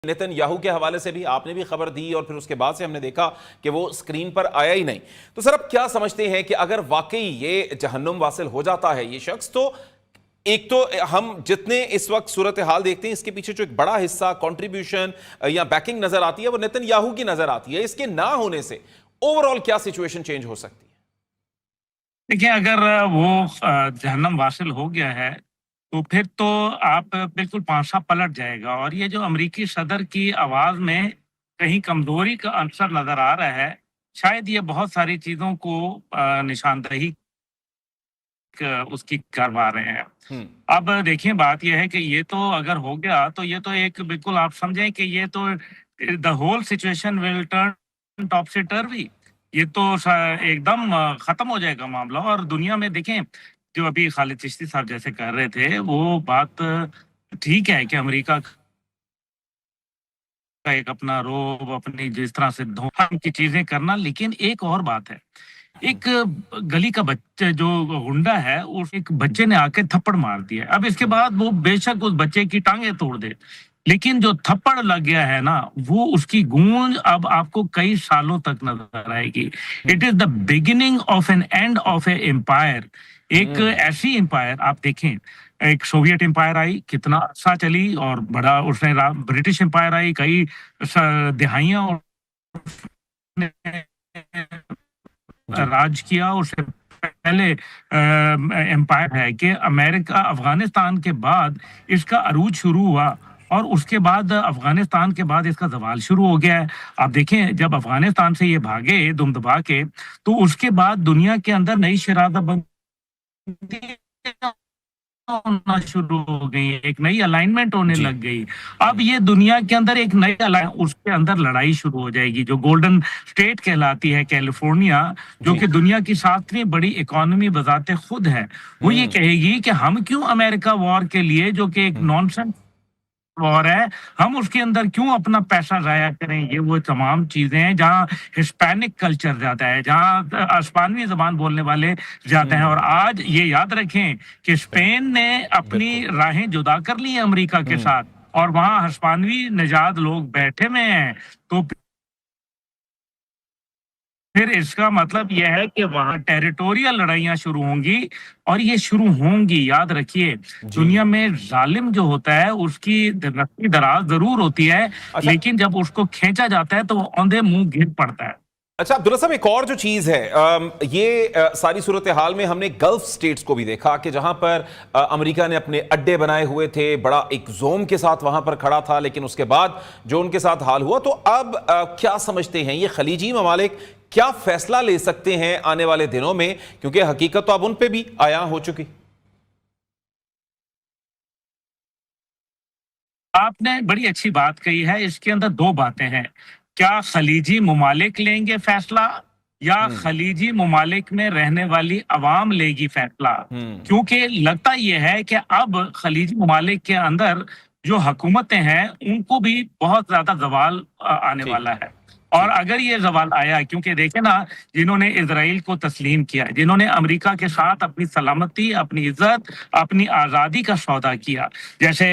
Nitin Yahoo کے حوالے سے بھی آپ نے بھی خبر دی اور پھر اس کے بعد سے ہم نے دیکھا کہ وہ سکرین پر آیا ہی نہیں. تو سر اب کیا سمجھتے ہیں کہ اگر واقعی یہ جہنم واصل ہو جاتا ہے یہ شخص، تو ایک تو ہم جتنے اس وقت صورتحال دیکھتے ہیں اس کے پیچھے جو ایک بڑا حصہ کنٹریبیوشن یا بیکنگ نظر آتی ہے وہ نیتن یاہو کی نظر آتی ہے. اس کے نہ ہونے سے اوور آل کیا سچویشن چینج ہو سکتی ہے؟ دیکھیں، اگر وہ جہنم واصل ہو گیا ہے تو پھر تو آپ بالکل پانسا پلٹ جائے گا. اور یہ جو امریکی صدر کی آواز میں کہیں کمزوری کا عنصر نظر آ رہا ہے، شاید یہ بہت ساری چیزوں کو نشاندہی اس کی کروا رہے ہیں. اب دیکھیں، بات یہ ہے کہ یہ تو اگر ہو گیا تو یہ تو ایک بالکل آپ سمجھیں کہ یہ تو the whole situation will turn top سے ٹروی. یہ تو ایک دم ختم ہو جائے گا معاملہ. اور دنیا میں دیکھیں، جو ابھی خالد چشتی صاحب جیسے کر رہے تھے، وہ بات ٹھیک ہے کہ امریکہ کا ایک اپنا روب، اپنی جس طرح سے دھوکہ کی چیزیں کرنا، لیکن ایک اور بات ہے. ایک گلی کا بچہ جو گنڈا ہے، اس ایک بچے نے آ کے تھپڑ مار دیا. اب اس کے بعد وہ بے شک اس بچے کی ٹانگیں توڑ دے، لیکن جو تھپڑ لگ گیا ہے نا، وہ اس کی گونج اب آپ کو کئی سالوں تک نظر آئے گی. It is the beginning of an end of an empire. ایک ایسی امپائر آپ دیکھیں، ایک سوویت امپائر آئی، کتنا عرصہ چلی اور بڑا اس نے برٹش امپائر آئی، کئی دہائیاں راج کیا. اس سے پہلے امپائر ہے کہ امریکہ افغانستان کے بعد اس کا عروج شروع ہوا، اور اس کے بعد افغانستان کے بعد اس کا زوال شروع ہو گیا ہے. آپ دیکھیں، جب افغانستان سے یہ بھاگے دم دبا کے، تو اس کے بعد دنیا کے اندر نئی شرارت بندی ہونا شروع ہو گئی، ایک نئی الائنمنٹ ہونے لگ گئی. اب یہ دنیا کے اندر ایک نئی اس کے اندر لڑائی شروع ہو جائے گی جو گولڈن اسٹیٹ کہلاتی ہے، کیلیفورنیا، جو کہ دنیا کی 7ویں بڑی اکانومی بذات خود ہے. وہ یہ کہے گی کہ ہم کیوں امریکہ وار کے لیے، جو کہ ایک نان سینس وار ہے، ہم اس کے اندر کیوں اپنا پیسہ ضائع کریں. یہ وہ تمام چیزیں ہیں جہاں ہسپینک کلچر زیادہ ہے، جہاں اسپانوی زبان بولنے والے زیادہ ہیں. اور آج یہ یاد رکھیں کہ اسپین نے اپنی راہیں جدا کر لی ہیں امریکہ کے ساتھ، اور وہاں ہسپانوی نژاد لوگ بیٹھے ہوئے ہیں. تو پھر اس کا مطلب یہ ہے کہ وہاں ٹیریٹوریل لڑائیاں شروع ہوں گی، اور یہ شروع ہوں گی. یاد رکھیے، دنیا میں ظالم جو ہوتا ہے اس کی رسی دراز ضرور ہوتی ہے، لیکن جب اس کو کھینچا جاتا ہے تو وہ اوندھے منہ گر پڑتا ہے. اچھا عبداللہ صاحب، ایک اور جو چیز ہے، یہ ساری صورتحال میں ہم نے گلف سٹیٹس کو بھی دیکھا کہ جہاں پر امریکہ نے اپنے اڈے بنائے ہوئے تھے، بڑا ایک زوم کے ساتھ وہاں پر کھڑا تھا، لیکن اس کے بعد جو ان کے ساتھ حال ہوا. تو اب کیا سمجھتے ہیں یہ خلیجی ممالک کیا فیصلہ لے سکتے ہیں آنے والے دنوں میں، کیونکہ حقیقت تو اب ان پہ بھی عیاں ہو چکی؟ آپ نے بڑی اچھی بات کہی ہے. اس کے اندر دو باتیں ہیں. کیا خلیجی ممالک لیں گے فیصلہ، یا خلیجی ممالک میں رہنے والی عوام لے گی فیصلہ؟ کیونکہ لگتا یہ ہے کہ اب خلیجی ممالک کے اندر جو حکومتیں ہیں ان کو بھی بہت زیادہ زوال آنے والا ہے. اور اگر یہ زوال آیا، کیونکہ دیکھیں نا، جنہوں نے اسرائیل کو تسلیم کیا، جنہوں نے امریکہ کے ساتھ اپنی سلامتی، اپنی عزت، اپنی آزادی کا سودا کیا، جیسے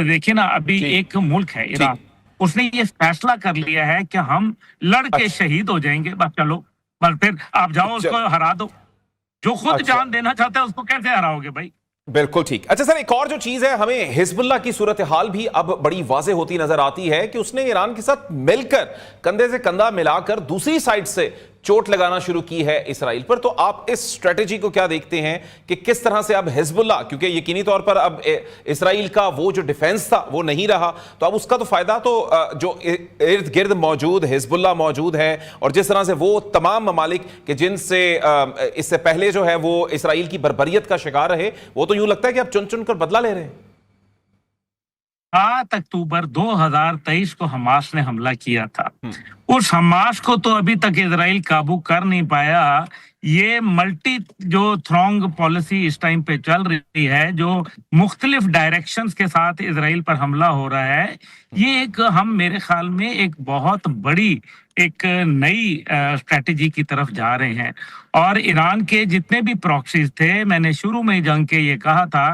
دیکھیں نا، ابھی ایک ملک ہے ایران، اس نے یہ فیصلہ کر لیا ہے کہ ہم لڑ کے شہید ہو جائیں گے. بس چلو، بس پھر آپ جاؤ اس کو ہرا دو. جو خود جان دینا چاہتا ہے اس کو کیسے ہراؤ گے بھائی؟ بالکل ٹھیک. اچھا سر، ایک اور جو چیز ہے، ہمیں حزب اللہ کی صورتحال بھی اب بڑی واضح ہوتی نظر آتی ہے کہ اس نے ایران کے ساتھ مل کر کندھے سے کندھا ملا کر دوسری سائیڈ سے چوٹ لگانا شروع کی ہے اسرائیل پر. تو آپ اس اسٹریٹجی کو کیا دیکھتے ہیں کہ کس طرح سے اب حزب اللہ، کیونکہ یقینی طور پر اب اسرائیل کا وہ جو ڈیفنس تھا وہ نہیں رہا، تو اب اس کا تو فائدہ تو جو ارد گرد موجود حزب اللہ موجود ہے، اور جس طرح سے وہ تمام ممالک کہ جن سے اس سے پہلے جو ہے وہ اسرائیل کی بربریت کا شکار رہے، وہ تو یوں لگتا ہے کہ اب چن چن کر بدلہ لے رہے ہیں. 7 اکتوبر 2023 کو حماس نے حملہ کیا تھا. اس حماس کو تو ابھی تک اسرائیل قابو کر نہیں پایا. یہ ملٹی جو تھرونگ پالیسی اس ٹائم پہ چل رہی ہے، جو مختلف ڈائریکشنز کے ساتھ اسرائیل پر حملہ ہو رہا ہے، یہ ایک ہم میرے خیال میں ایک بہت بڑی ایک نئی اسٹریٹجی کی طرف جا رہے ہیں. اور ایران کے جتنے بھی پراکسیز تھے، میں نے شروع میں جنگ کے یہ کہا تھا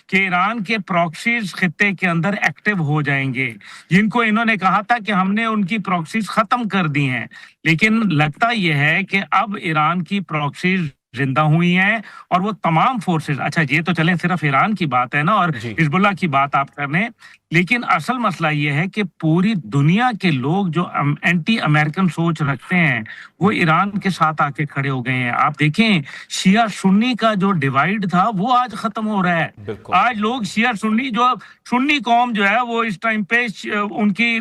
کہ ایران کے پراکسیز خطے کے اندر ایکٹیو ہو جائیں گے، جن کو انہوں نے کہا تھا کہ ہم نے ان کی پراکسیز ختم کر دی ہیں. لیکن لگتا یہ ہے کہ اب ایران کی پراکسیز زندہ ہوئی ہیں، اور وہ تمام فورسز، اچھا یہ تو چلیں صرف ایران کی بات ہے نا، اور جی حزب اللہ کی بات آپ کر رہے ہیں، لیکن اصل مسئلہ یہ ہے کہ پوری دنیا کے لوگ جو اینٹی امریکن سوچ رکھتے ہیں وہ ایران کے ساتھ آ کے کھڑے ہو گئے ہیں. آپ دیکھیں شیعہ سنی کا جو ڈیوائیڈ تھا وہ آج ختم ہو رہا ہے. بالکل. آج لوگ شیعہ سنی، جو سنی قوم جو ہے وہ اس ٹائم پہ ان کی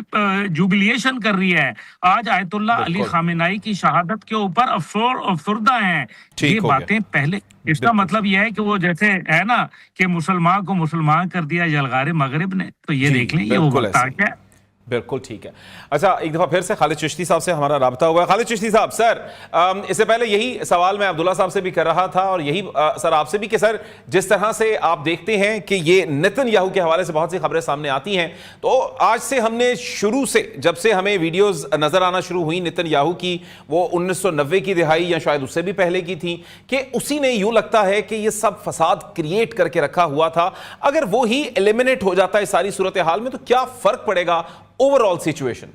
جوبلیشن کر رہی ہے. آج آیت اللہ علی بالکل. خامنائی کی شہادت کے اوپر افسردہ ہیں. ٹھیک یہ ہو گیا. باتیں پہلے، اس کا بالکل. مطلب یہ ہے کہ وہ جیسے ہے نا کہ مسلمان کو مسلمان کر دیا یلغار مغرب نے، تو یہ جی، دیکھ لیں یہ وہ بالکل وقت آ ایسے. گیا ہے. بالکل ٹھیک ہے. اچھا ایک دفعہ پھر سے خالد چشتی صاحب سے ہمارا رابطہ ہوا ہے. خالد چشتی صاحب، سر اس سے پہلے یہی سوال میں عبداللہ صاحب سے بھی کر رہا تھا اور یہی سر آپ سے بھی کہ سر جس طرح سے آپ دیکھتے ہیں کہ یہ نتن یاہو کے حوالے سے بہت سی خبریں سامنے آتی ہیں، تو آج سے ہم نے شروع سے جب سے ہمیں ویڈیوز نظر آنا شروع ہوئی نتن یاہو کی، وہ 1990 کی دہائی یا شاید اس سے بھی پہلے کی تھی، کہ اسی نے یوں لگتا ہے کہ یہ سب فساد کریٹ کر کے رکھا ہوا تھا. اگر وہی ایلیمنیٹ ہو جاتا ہے اس ساری صورتحال میں تو کیا فرق پڑے گا اوور آل سچویشن؟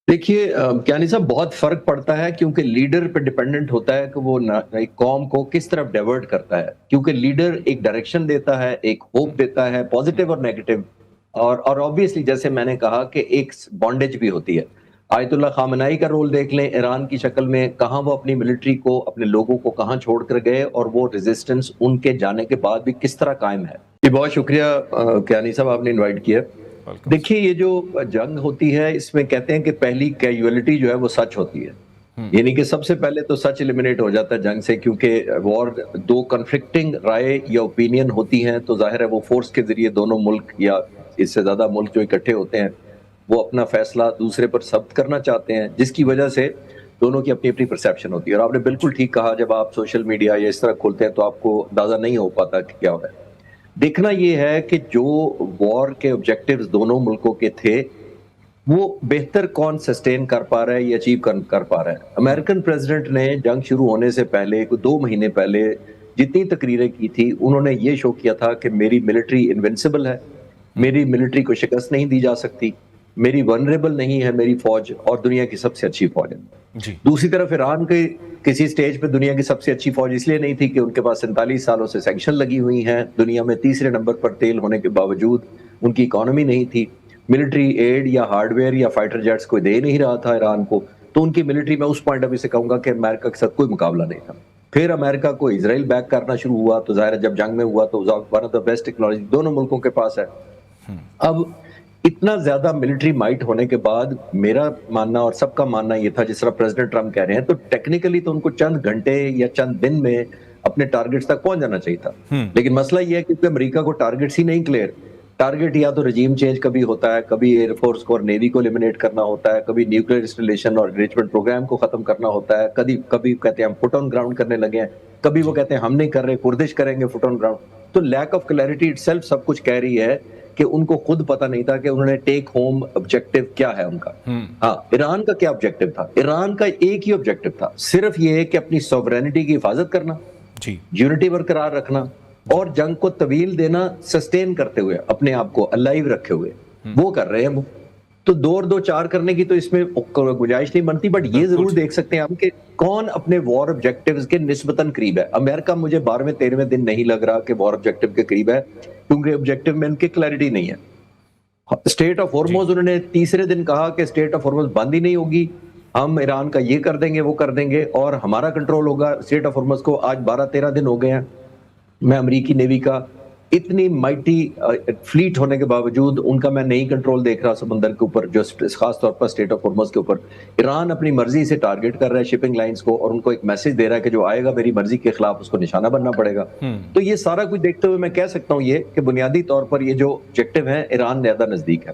دیکھیے کیانی صاحب، بہت فرق پڑتا ہے کیونکہ لیڈر پہ ڈیپینڈنٹ ہوتا ہے کہ وہ ایک قوم کو کس طرف ڈائیورٹ کرتا ہے. کیونکہ لیڈر ایک ڈائریکشن دیتا ہے، ایک ہوپ دیتا ہے، پازیٹیو اور نیگیٹو. اور آبویسلی جیسے میں نے کہا کہ ایک بانڈیج بھی ہوتی ہے. آیت اللہ خامنائی کا رول دیکھ لیں ایران کی شکل میں، کہاں وہ اپنی ملٹری کو، اپنے لوگوں کو کہاں چھوڑ کر گئے، اور وہ ریزسٹنس ان کے جانے کے بعد بھی کس طرح قائم ہے. جی بہت شکریہ کیانی صاحب، آپ نے انوائٹ کیا. دیکھیے یہ جو جنگ ہوتی ہے اس میں کہتے ہیں کہ پہلی کیجویلٹی جو ہے وہ سچ ہوتی ہے. یعنی کہ سب سے پہلے تو سچ ایلیمنیٹ ہو جاتا ہے جنگ سے، کیونکہ وار دو کنفلکٹنگ رائے یا اوپینین ہوتی ہیں تو ظاہر ہے وہ فورس کے ذریعے دونوں ملک یا اس سے زیادہ ملک جو اکٹھے ہوتے ہیں وہ اپنا فیصلہ دوسرے پر ثبت کرنا چاہتے ہیں، جس کی وجہ سے دونوں کی اپنی اپنی پرسیپشن ہوتی ہے. اور آپ نے بالکل ٹھیک کہا، جب آپ سوشل میڈیا یا اس طرح کھولتے ہیں تو آپ کو اندازہ نہیں ہو پاتا کہ کیا ہو رہا ہے. دیکھنا یہ ہے کہ جو وار کے آبجیکٹیوز دونوں ملکوں کے تھے وہ بہتر کون سسٹین کر پا رہا ہے یا اچیو کر پا رہا ہے. امریکن پریزیڈنٹ نے جنگ شروع ہونے سے پہلے 2 مہینے پہلے جتنی تقریریں کی تھی انہوں نے یہ شو کیا تھا کہ میری ملٹری انوینسیبل ہے، میری ملٹری کو شکست نہیں دی جا سکتی، میری ونریبل نہیں ہے میری فوج، اور دنیا کی سب سے اچھی فوج ہے. دوسری طرف ایران کے کسی سٹیج پہ دنیا کی سب سے اچھی فوج اس لیے نہیں تھی کہ ان کے پاس 47 سالوں سے سینکشن لگی ہوئی ہیں، دنیا میں تیسرے نمبر پر تیل ہونے کے باوجود ان کی اکانومی نہیں تھی، ملٹری ایڈ یا ہارڈ ویئر یا فائٹر جیٹس کوئی دے نہیں رہا تھا ایران کو. تو ان کی ملٹری میں اس پوائنٹ آف ویو سے کہوں گا کہ امریکہ کے ساتھ کوئی مقابلہ نہیں تھا. پھر امریکہ کو اسرائیل بیک کرنا شروع ہوا تو ظاہر ہے جب جنگ میں ہوا تو one of the best technology دونوں ملکوں کے پاس ہے. اب اتنا زیادہ ملٹری مائٹ ہونے کے بعد میرا ماننا اور سب کا ماننا یہ تھا، جس طرح پریزیڈنٹ ٹرمپ کہہ رہے ہیں، تو ٹیکنیکلی تو ان کو چند گھنٹے یا چند دن میں اپنے ٹارگٹس تک پہنچ جانا چاہیے تھا. لیکن مسئلہ یہ ہے کہ امریکہ کو ٹارگٹس ہی نہیں کلیئر. ٹارگٹ یا تو رجیم چینج کبھی ہوتا ہے، کبھی ایئر فورس کو اور نیوی کو ایلیمنیٹ کرنا ہوتا ہے، کبھی نیوکلیئر انسٹالیشن اور انریچمنٹ پروگرام کو ختم کرنا ہوتا ہے، کبھی کہتے ہیں ہم فٹ آن گراؤنڈ کرنے لگے ہیں، کبھی وہ کہتے ہیں ہم نہیں کر رہے، کردش کریں گے فٹ آن گراؤنڈ. تو lack of clarity itself سب کچھ کہہ رہی ہے کہ ان کو خود پتہ نہیں تھا کہ انہوں نے ٹیک ہوم آبجیکٹو کیا ہے ان کا. ہاں، ایران کا کیا آبجیکٹو تھا؟ ایران کا ایک ہی آبجیکٹو تھا، صرف یہ کہ اپنی سوورینٹی کی حفاظت کرنا، یونٹی برقرار رکھنا اور جنگ کو طویل دینا، سسٹین کرتے ہوئے اپنے آپ کو الائیو رکھے ہوئے. وہ کر رہے ہیں. تو 2 اور 2 4 کرنے کی تو اس میں گنجائش نہیں بنتی. بٹ یہ ضرور دیکھ سکتے ہیں ہم کہ کون اپنے وار آبجیکٹیوز کے نسبتاً قریب ہے. امریکہ مجھے 12ویں 13ویں دن نہیں لگ رہا کہ وار آبجیکٹیو کے قریب ہے، کیونکہ آبجیکٹیو میں ان کی کلیئرٹی نہیں ہے. اسٹیٹ آف ہارموز انہوں نے تیسرے دن کہا کہ اسٹیٹ آف ہارموز بند ہی نہیں ہوگی، ہم ایران کا یہ کر دیں گے وہ کر دیں گے اور ہمارا کنٹرول ہوگا اسٹیٹ آف ہارموز کو. آج 12-13 دن ہو گئے ہیں. میں امریکی نیوی کا اتنی مائٹی فلیٹ ہونے کے باوجود ان کا میں نہیں کنٹرول دیکھ رہا سمندر کے اوپر، جو خاص طور پر اسٹیٹ آف ہارموز کے اوپر. ایران اپنی مرضی سے ٹارگٹ کر رہا ہے شپنگ لائنز کو اور ان کو ایک میسج دے رہا ہے کہ جو آئے گا میری مرضی کے خلاف اس کو نشانہ بننا پڑے گا. تو یہ سارا کچھ دیکھتے ہوئے میں کہہ سکتا ہوں یہ کہ بنیادی طور پر یہ جو آبجیکٹو ہیں ایران زیادہ نزدیک ہے.